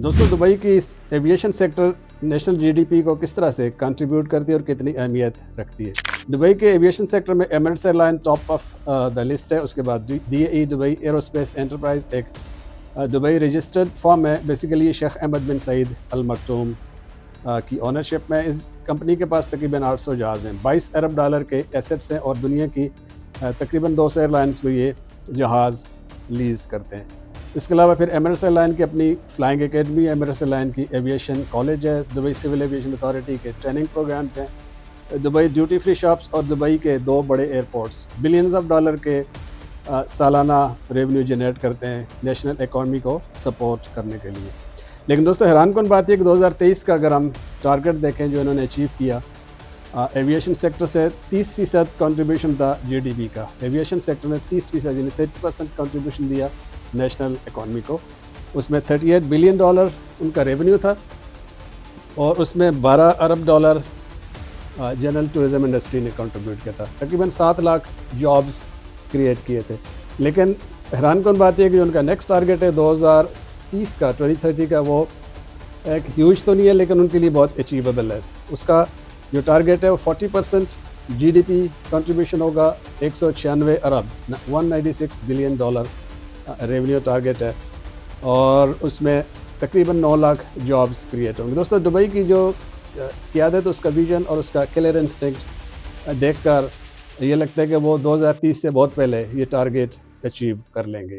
दोस्तों, दुबई की इस एविएशन सेक्टर नेशनल जीडीपी को किस तरह से कंट्रीब्यूट करती है और कितनी अहमियत रखती है। दुबई के एविएशन सेक्टर में Emirates airline top of the list है। उसके बाद DAE दुबई एरोस्पेस एंटरप्राइज एक दुबई रजिस्टर्ड फॉर्म है। बेसिकली शेख अहमद बिन सईद अल मखदूम की ओनरशिप में इस कंपनी के पास तकरीबन 800 जहाज़ हैं, 22 अरब डॉलर के एसेट्स हैं और दुनिया की तकरीबन 200 एयरलाइंस को ये जहाज़ लीज़ करते हैं। इसके अलावा फिर एमिरेट्स एयरलाइन की अपनी फ्लाइंग एकेडमी, एमिरेट्स एयरलाइन की एविएशन कॉलेज है, दुबई सिविल एविएशन अथॉरिटी के ट्रेनिंग प्रोग्राम्स हैं, दुबई ड्यूटी फ्री शॉप्स और दुबई के 2 बड़े एयरपोर्ट्स बिलियंस ऑफ डॉलर के सालाना रेवेन्यू जनरेट करते हैं नेशनल इकॉनमी को सपोर्ट करने के लिए। लेकिन दोस्तों, हैरानकुन बात है कि 2023 का अगर हम टारगेट देखें जो इन्होंने अचीव किया, एविएशन सेक्टर से 30% कंट्रीब्यूशन था जीडीपी का। एविएशन सेक्टर ने 30% यानी 30% कंट्रीब्यूशन दिया नेशनल इकॉनमी को। उसमें $38 बिलियन उनका रेवेन्यू था और उसमें $12 अरब जनरल टूरिज़म इंडस्ट्री ने कंट्रीब्यूट किया था। तकरीबन 7 लाख जॉब्स क्रिएट किए थे। लेकिन हैरानकुन बात यह कि जो उनका नेक्स्ट टारगेट है 2030 का, 2030 का, वो एक ह्यूज तो नहीं है लेकिन उनके लिए बहुत अचीवेबल है। उसका जो टारगेट है वो 40% जीडीपी कंट्रीब्यूशन होगा, 196 अरब 196 बिलियन डॉलर रेवेन्यू टारगेट है और उसमें तकरीबन 9 लाख जॉब्स क्रिएट होंगे। दोस्तों, दुबई की जो क़यादत, उसका विजन और उसका क्लियर इंस्टिंक्ट देखकर ये लगता है कि वो 2030 से बहुत पहले ये टारगेट अचीव कर लेंगे।